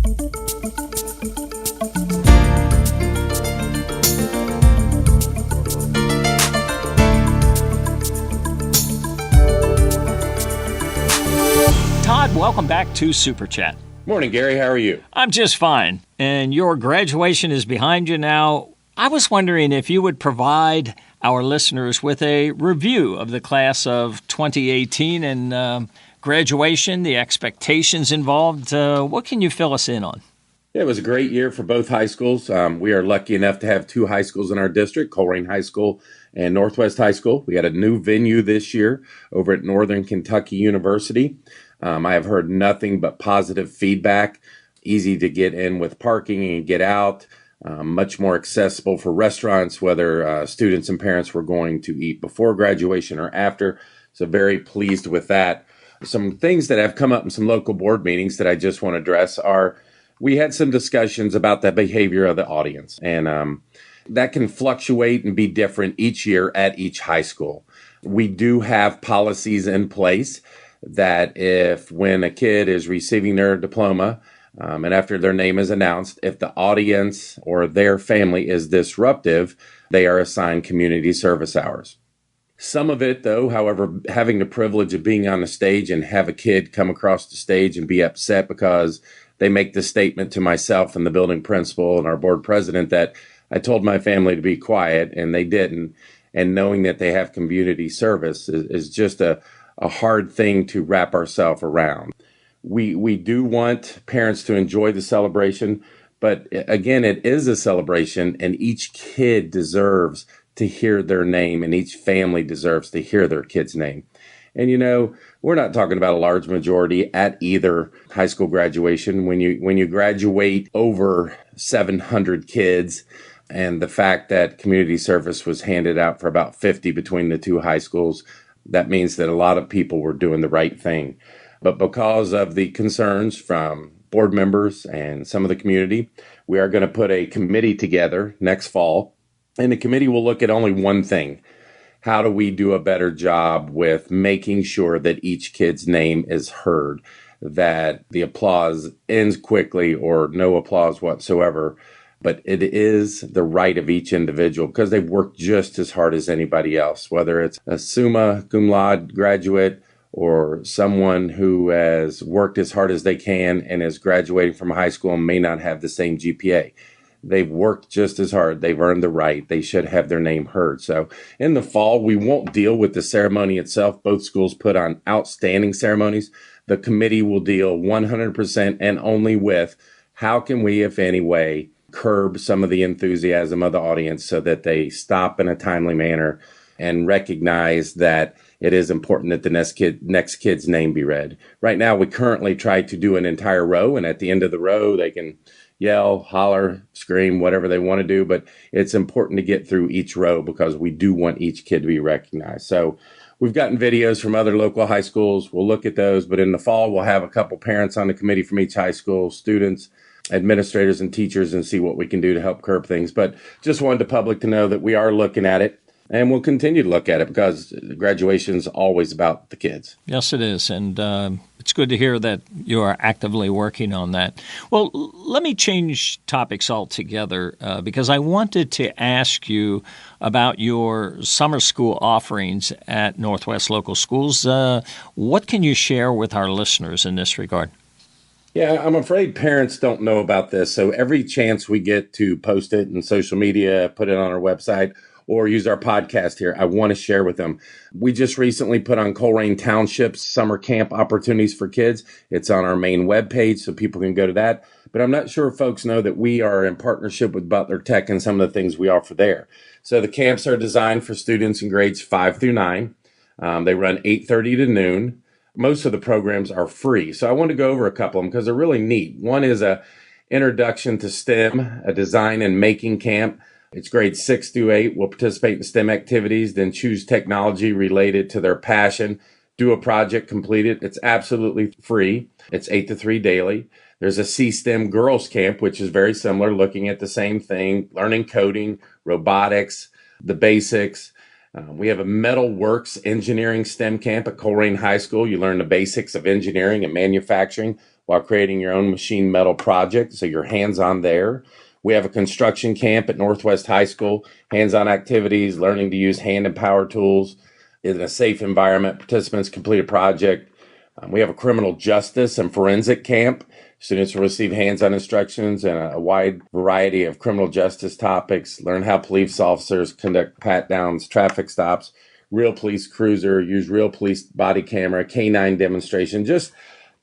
Todd, welcome back to SuperChat. Morning, Gary. How are you? I'm just fine. And your graduation is behind you now. I was wondering if you would provide our listeners with a review of the class of 2018 and graduation, the expectations involved. What can you fill us in on? Yeah, it was a great year for both high schools. We are lucky enough to have two high schools in our district, Colerain High School and Northwest High School. We got a new venue this year over at Northern Kentucky University. I have heard nothing but positive feedback, easy to get in with parking and get out, much more accessible for restaurants, whether students and parents were going to eat before graduation or after. So very pleased with that. Some things that have come up in some local board meetings that I just want to address are we had some discussions about the behavior of the audience, and that can fluctuate and be different each year at each high school. We do have policies in place that if when a kid is receiving their diploma and after their name is announced, if the audience or their family is disruptive, they are assigned community service hours. Some of it, though, however, having the privilege of being on the stage and have a kid come across the stage and be upset because they make the statement to myself and the building principal and our board president that I told my family to be quiet and they didn't. And knowing that they have community service is just a hard thing to wrap ourselves around. We do want parents to enjoy the celebration, but again, it is a celebration and each kid deserves to hear their name and each family deserves to hear their kid's name. And, you know, we're not talking about a large majority at either high school graduation. When you graduate over 700 kids, and the fact that community service was handed out for about 50 between the two high schools, that means that a lot of people were doing the right thing. But because of the concerns from board members and some of the community, we are going to put a committee together next fall. And the committee will look at only one thing. How do we do a better job with making sure that each kid's name is heard, that the applause ends quickly or no applause whatsoever? But it is the right of each individual because they've worked just as hard as anybody else, whether it's a summa cum laude graduate or someone who has worked as hard as they can and is graduating from high school and may not have the same GPA. They've worked just as hard. They've earned the right. They should have their name heard. So in the fall, we won't deal with the ceremony itself. Both schools put on outstanding ceremonies. The committee will deal 100% and only with how can we, if any way, curb some of the enthusiasm of the audience so that they stop in a timely manner and recognize that it is important that the next kid's name be read. Right now, we currently try to do an entire row, and at the end of the row, they can yell, holler, scream, whatever they want to do, but it's important to get through each row because we do want each kid to be recognized. So we've gotten videos from other local high schools. We'll look at those, but in the fall, we'll have a couple parents on the committee from each high school, students, administrators, and teachers, and see what we can do to help curb things. But just wanted the public to know that we are looking at it. And we'll continue to look at it because graduation is always about the kids. Yes, it is. And it's good to hear that you are actively working on that. Well, let me change topics altogether because I wanted to ask you about your summer school offerings at Northwest Local Schools. What can you share with our listeners in this regard? Yeah, I'm afraid parents don't know about this. So every chance we get to post it in social media, put it on our website, or use our podcast here, I want to share with them. We just recently put on Colerain Township's summer camp opportunities for kids. It's on our main webpage, so people can go to that. But I'm not sure if folks know that we are in partnership with Butler Tech and some of the things we offer there. So the camps are designed for students in grades 5 through 9. They run 8:30 to noon. Most of the programs are free. So I want to go over a couple of them because they're really neat. One is a Introduction to STEM, a design and making camp. It's grades 6 through 8 will participate in STEM activities, then choose technology related to their passion, do a project, complete it. It's absolutely free. It's 8 to 3 daily. There's a C-STEM girls camp, which is very similar, looking at the same thing, learning coding, robotics, the basics. We have a Metal Works engineering STEM camp at Colerain High School. You learn the basics of engineering and manufacturing while creating your own machine metal project, so you're hands-on there. We have a construction camp at Northwest High School, hands-on activities, learning to use hand and power tools in a safe environment. Participants complete a project. We have a criminal justice and forensic camp. Students will receive hands-on instructions and a wide variety of criminal justice topics, learn how police officers conduct pat-downs, traffic stops, real police cruiser, use real police body camera, canine demonstration, just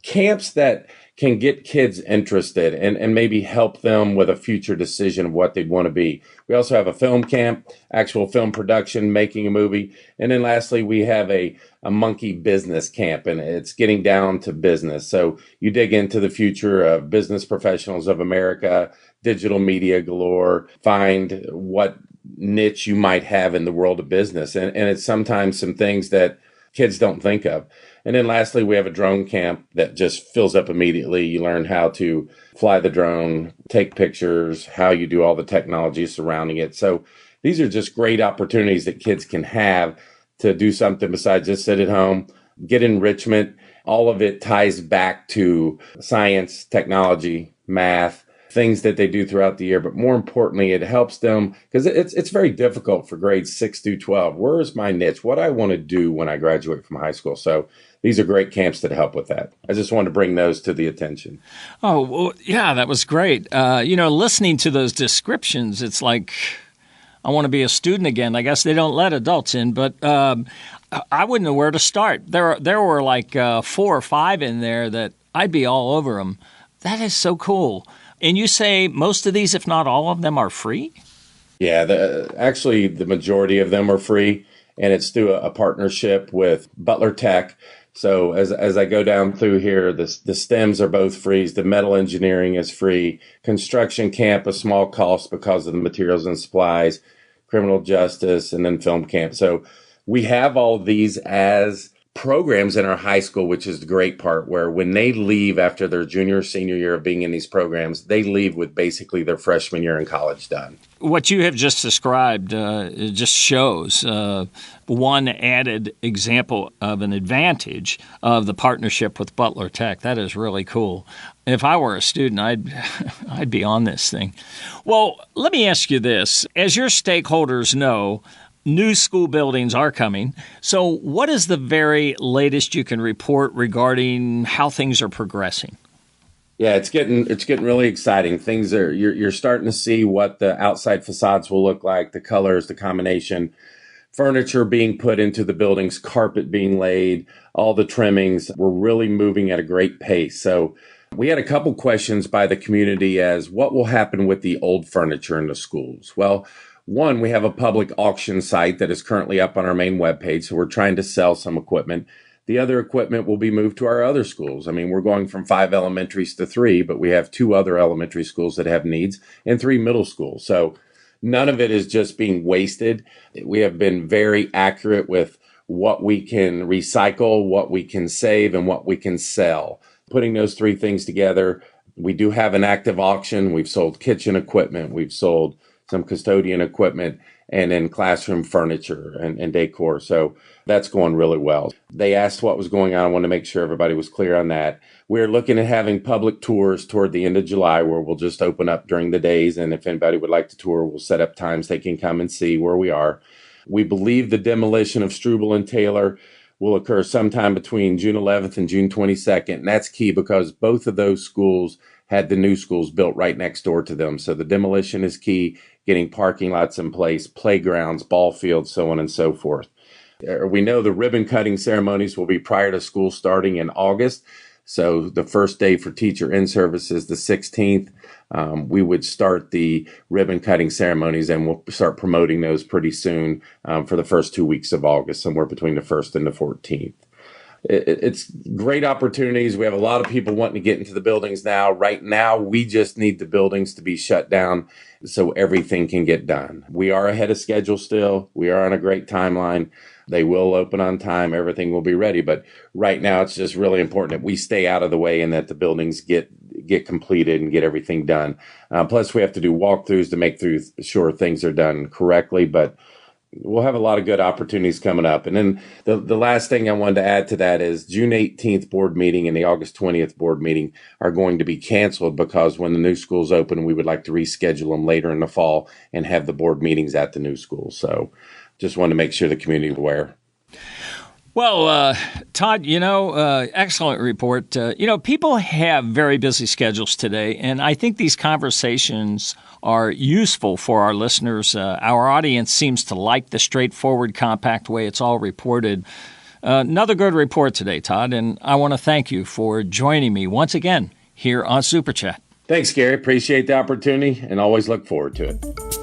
camps that can get kids interested and maybe help them with a future decision of what they'd want to be. We also have a film camp, actual film production, making a movie. And then lastly, we have a monkey business camp, and it's getting down to business. So you dig into the future of business professionals of America, digital media galore, find what niche you might have in the world of business. And it's sometimes some things that kids don't think of. And then lastly, we have a drone camp that just fills up immediately. You learn how to fly the drone, take pictures, how you do all the technology surrounding it. So these are just great opportunities that kids can have to do something besides just sit at home, get enrichment. All of it ties back to science, technology, math, things that they do throughout the year. But more importantly, it helps them because it's very difficult for grades 6 through 12. Where is my niche? What I want to do when I graduate from high school? So these are great camps that help with that. I just wanted to bring those to the attention. Oh, well, yeah, that was great. Listening to those descriptions, it's like I want to be a student again. I guess they don't let adults in, but I wouldn't know where to start. There were like 4 or 5 in there that I'd be all over them. That is so cool. And you say most of these, if not all of them, are free? Yeah, actually, the majority of them are free, and it's through a partnership with Butler Tech. So as I go down through here, the STEMs are both free. The metal engineering is free. Construction camp, a small cost because of the materials and supplies. Criminal justice, and then film camp. So we have all these as programs in our high school, which is the great part, where when they leave after their junior or senior year of being in these programs, they leave with basically their freshman year in college done. What you have just described it just shows one added example of an advantage of the partnership with Butler Tech. That is really cool. If I were a student, I'd be on this thing. Well, let me ask you this. As your stakeholders know, new school buildings are coming. So what is the very latest you can report regarding how things are progressing? Yeah, it's getting really exciting. Things are you're starting to see what the outside facades will look like, the colors, the combination, furniture being put into the buildings, carpet being laid, all the trimmings. We're really moving at a great pace. So we had a couple questions by the community as what will happen with the old furniture in the schools? Well, one, we have a public auction site that is currently up on our main webpage, so we're trying to sell some equipment. The other equipment will be moved to our other schools. I mean, we're going from 5 elementaries to 3, but we have 2 other elementary schools that have needs and 3 middle schools. So none of it is just being wasted. We have been very accurate with what we can recycle, what we can save, and what we can sell. Putting those 3 things together, we do have an active auction. We've sold kitchen equipment. We've sold some custodian equipment, and then classroom furniture and decor. So that's going really well. They asked what was going on. I want to make sure everybody was clear on that. We're looking at having public tours toward the end of July where we'll just open up during the days. And if anybody would like to tour, we'll set up times they can come and see where we are. We believe the demolition of Struble and Taylor will occur sometime between June 11th and June 22nd. And that's key because both of those schools had the new schools built right next door to them. So the demolition is key, getting parking lots in place, playgrounds, ball fields, so on and so forth. We know the ribbon cutting ceremonies will be prior to school starting in August. So the first day for teacher in-service is the 16th. We would start the ribbon cutting ceremonies, and we'll start promoting those pretty soon for the first 2 weeks of August, somewhere between the 1st and the 14th. It's great opportunities. We have a lot of people wanting to get into the buildings now. Right now, we just need the buildings to be shut down so everything can get done. We are ahead of schedule still. We are on a great timeline. They will open on time. Everything will be ready. But right now, it's just really important that we stay out of the way and that the buildings get completed and get everything done. Plus, we have to do walkthroughs to make sure things are done correctly. But we'll have a lot of good opportunities coming up. And then the last thing I wanted to add to that is June 18th board meeting and the August 20th board meeting are going to be canceled because when the new schools open, we would like to reschedule them later in the fall and have the board meetings at the new schools. So just wanted to make sure the community is aware. Well, Todd, excellent report. People have very busy schedules today, and I think these conversations are useful for our listeners. Our audience seems to like the straightforward, compact way it's all reported. Another good report today, Todd, and I want to thank you for joining me once again here on SuperChat. Thanks, Gary. Appreciate the opportunity and always look forward to it.